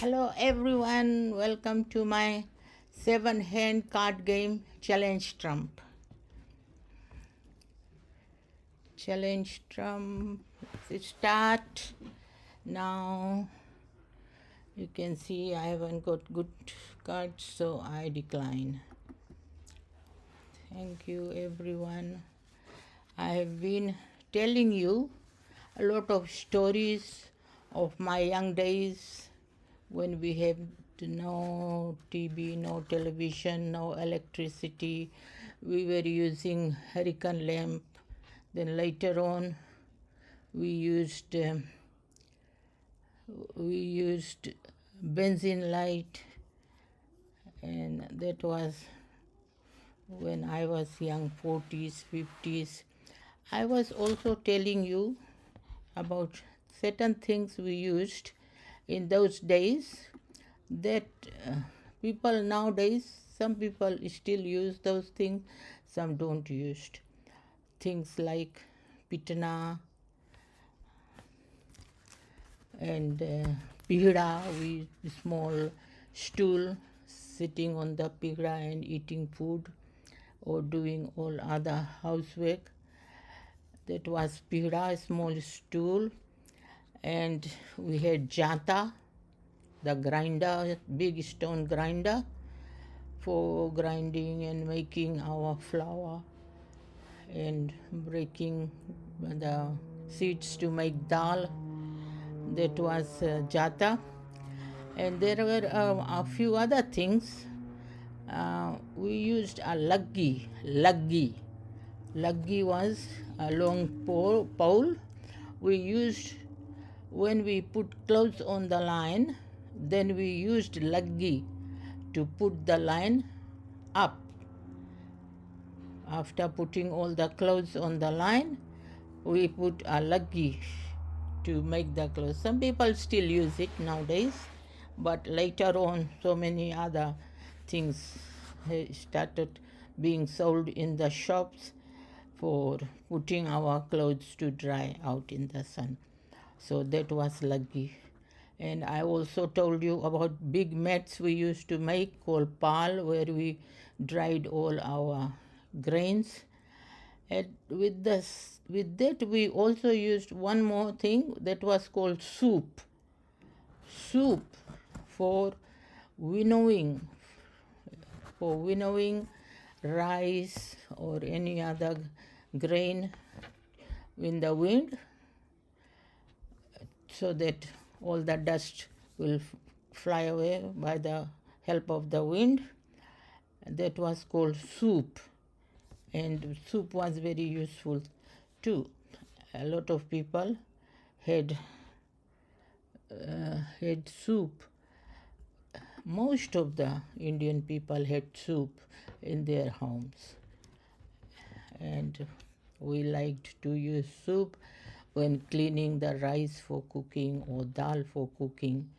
Hello everyone, welcome to my 7-hand card game challenge trump. Challenge trump, let's start. Now you can see I haven't got good cards, so I decline. Thank you everyone. I have been telling you a lot of stories of my young days when we have no TV, no television, no electricity. We were using hurricane lamp. Then later on, we used benzene light, and that was when I was young, 40s, 50s. I was also telling you about certain things we used in those days that people nowadays, some people still use those things, some don't use. Things like pitana and pihda, we small stool sitting on the pihda and eating food or doing all other housework. That was pihda, small stool. And we had Jhata, the grinder, big stone grinder for grinding and making our flour and breaking the seeds to make dal. That was Jhata. And there were a few other things. We used a luggi. Luggi was a long pole. We used when we put clothes on the line, then we used luggi to put the line up. After putting all the clothes on the line, we put a luggi to make the clothes. Some people still use it nowadays, but later on, so many other things started being sold in the shops for putting our clothes to dry out in the sun. So that was luggi. And I also told you about big mats we used to make called pal, where we dried all our grains. And with that we also used one more thing that was called soup. Soup for winnowing, rice or any other grain in the wind, so that all the dust will fly away by the help of the wind. That was called soup, and soup was very useful too. A lot of people had soup. Most of the Indian people had soup in their homes, and we liked to use soup when cleaning the rice for cooking or dal for cooking.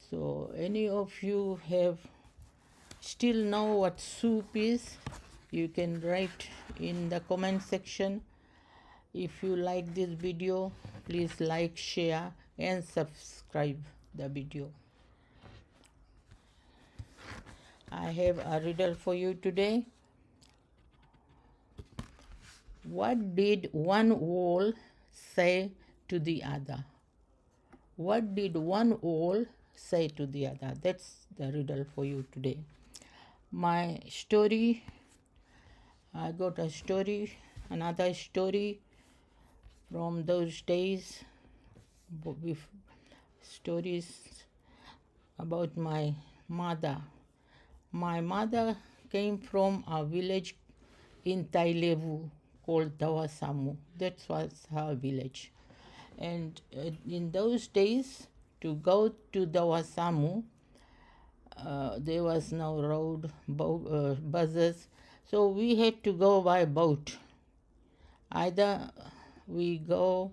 So any of you have still know what soup is, you can write in the comment section. If you like this video, please like, share and subscribe the video. I have a riddle for you today. What did one wall say to the other? What did one wall say to the other? That's the riddle for you today. My story, I got a story, another story from those days, with stories about my mother. My mother came from a village in Tailevu called Dawasamu. That was her village. And in those days, to go to Dawasamu, there was no road, buses, so we had to go by boat. Either we go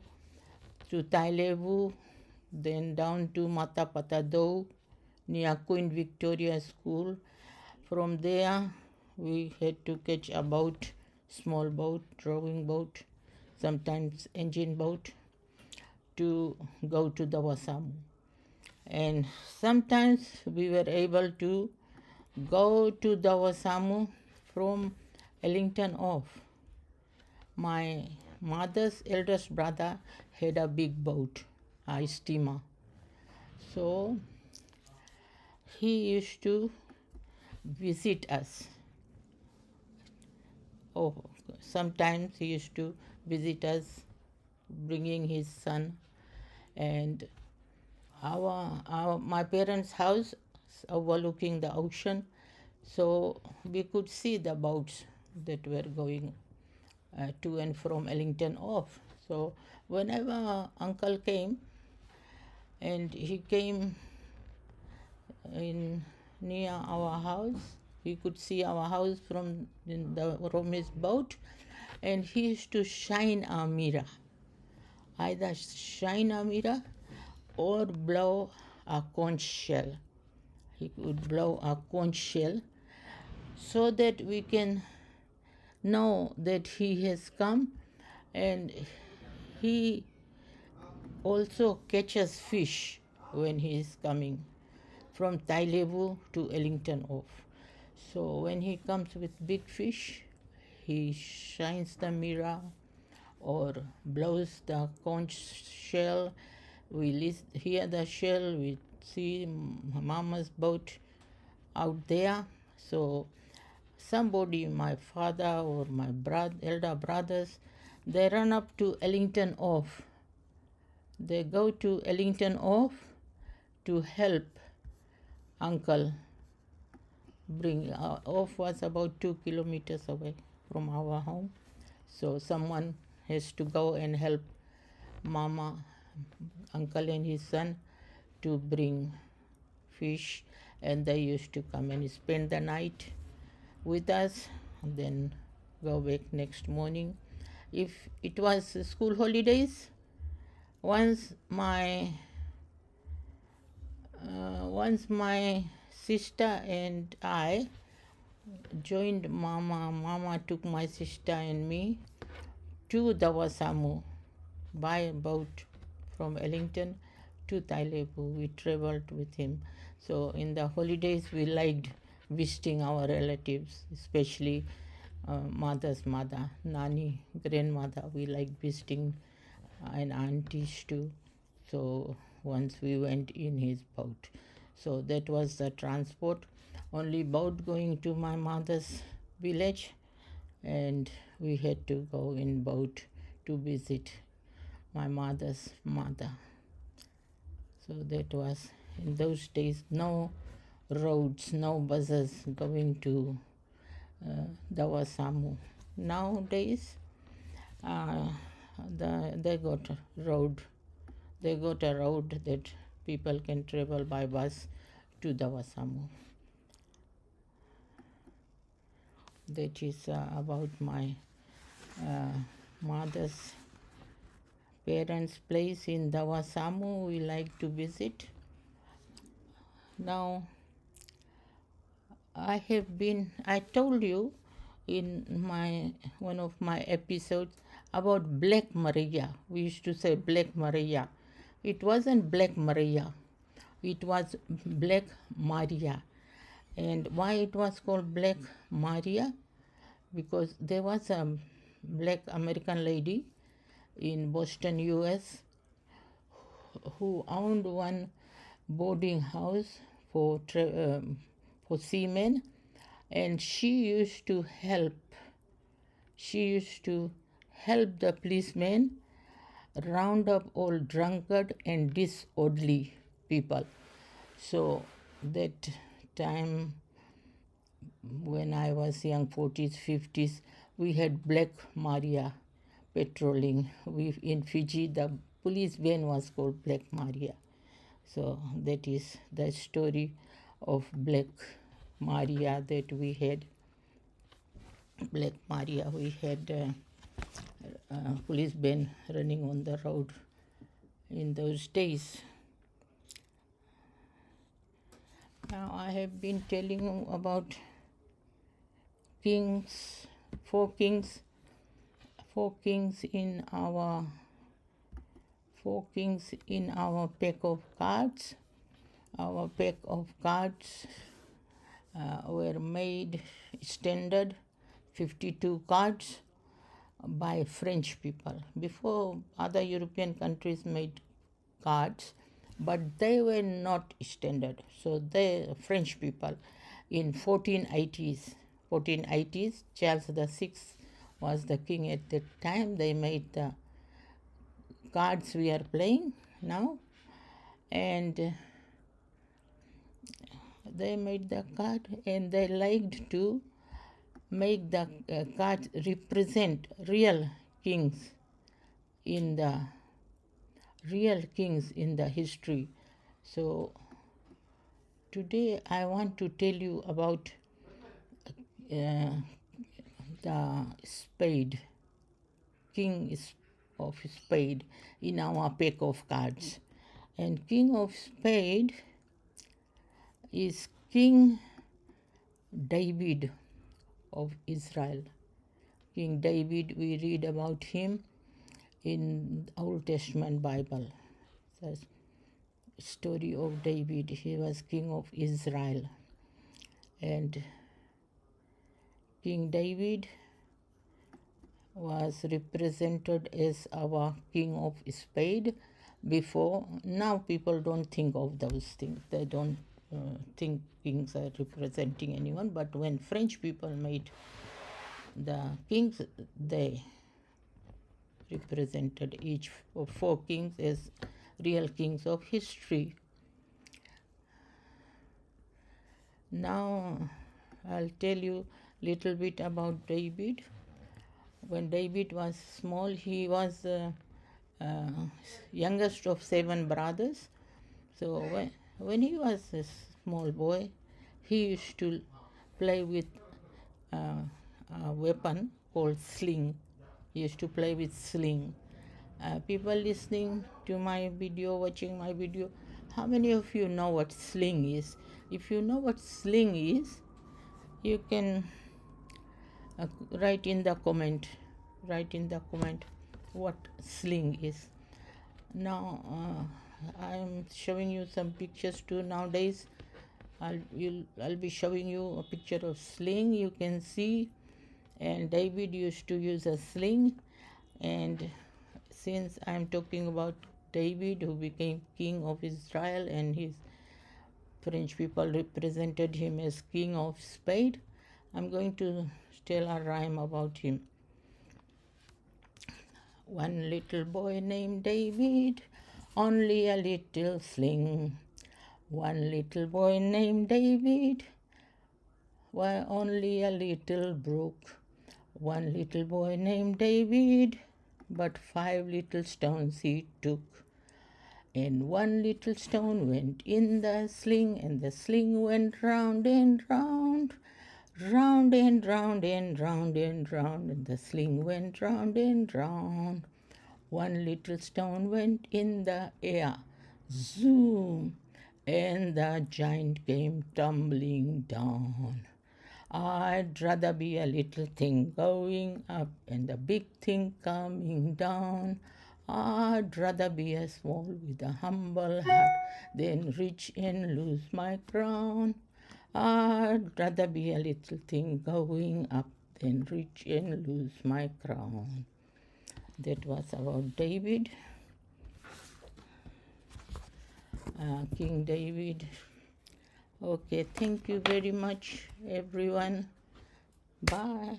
to Tailevu, then down to Matapatado near Queen Victoria School. From there, we had to catch a boat, small boat, rowing boat, sometimes engine boat, to go to Dawasamu. and sometimes we were able to go to Dawasamu from Ellington off. My mother's eldest brother had a big boat, a steamer. So he used to visit us. Oh, sometimes he used to visit us, bringing his son, and my parents' house overlooking the ocean, so we could see the boats that were going to and from Ellington off. So whenever uncle came, and he came in near our house, he could see our house from his boat, and he used to shine a mirror, either shine a mirror or blow a conch shell. He would blow a conch shell so that we can know that he has come, and he also catches fish when he is coming from Tailevu to Ellington off. So when he comes with big fish, he shines the mirror or blows the conch shell. We hear the shell, we see Mama's boat out there. So somebody, my father or my elder brothers, they run up to Ellington off. They go to Ellington off to help uncle bring. Off was about 2 kilometers away from our home. So someone has to go and help Mama, uncle and his son to bring fish, and they used to come and spend the night with us and then go back next morning. If it was school holidays, once my sister and I joined Mama. Mama took my sister and me to Dawasamu by boat from Ellington to Tailevu. We traveled with him. So in the holidays, we liked visiting our relatives, especially mother's mother, Nani, grandmother. We liked visiting and aunties too. So once we went in his boat. So that was the transport. Only boat going to my mother's village, and we had to go in boat to visit my mother's mother. So that was in those days, no roads, no buses going to Dawasamu. Nowadays, they got a road. They got a road that people can travel by bus to Dawasamu. That is about my mother's parents' place in Dawasamu. We like to visit. Now, I told you in one of my episodes about Black Maria. We used to say Black Maria. It wasn't Black Maria. It was Black Maria. And why it was called Black Maria? Because there was a black American lady in Boston, US, who owned one boarding house for seamen, and she used to help the policemen round up all drunkard and disorderly people. So that time, when I was young, 40s, 50s, we had Black Maria patrolling. In Fiji, the police van was called Black Maria. So that is the story of Black Maria that we had. Black Maria, we had police van running on the road in those days. Now I have been telling you about four kings in our pack of cards. Our pack of cards were made standard 52 cards by French people. Before, other European countries made cards, but they were not standard. So the French people in 1480s, Charles VI was the king at that time. They made the cards we are playing now, and they made the card, and they liked to make the cards represent in the real kings in the history. So today I want to tell you about uh, the spade, king of spade in our pack of cards. And king of spade is King David of Israel. King David, we read about him in Old Testament Bible. The story of David, he was king of Israel. And King David was represented as our king of spade before. Now people don't think of those things. They don't think kings are representing anyone. But when French people made the kings, they represented each of four kings as real kings of history. Now I'll tell you little bit about David. When David was small, he was youngest of 7 brothers. So when he was a small boy, he used to play with a weapon called sling. He used to play with sling. People listening to my video, watching my video, how many of you know what sling is? If you know what sling is, you can write in the comment what sling is. Now I am showing you some pictures too. Nowadays I'll be showing you a picture of sling. You can see, and David used to use a sling. And since I'm talking about David, who became king of Israel, and his French people represented him as king of spade, I'm going to tell a rhyme about him. One little boy named David, only a little sling. One little boy named David, why only a little brook. One little boy named David, but 5 little stones he took. And one little stone went in the sling, and the sling went round and round. Round and round and round and round, and the sling went round and round. One little stone went in the air, zoom, and the giant came tumbling down. I'd rather be a little thing going up and a big thing coming down. I'd rather be a small with a humble heart than rich and lose my crown. I'd rather be a little thing going up than rich and lose my crown. That was about David, King David. Okay, thank you very much, everyone. Bye.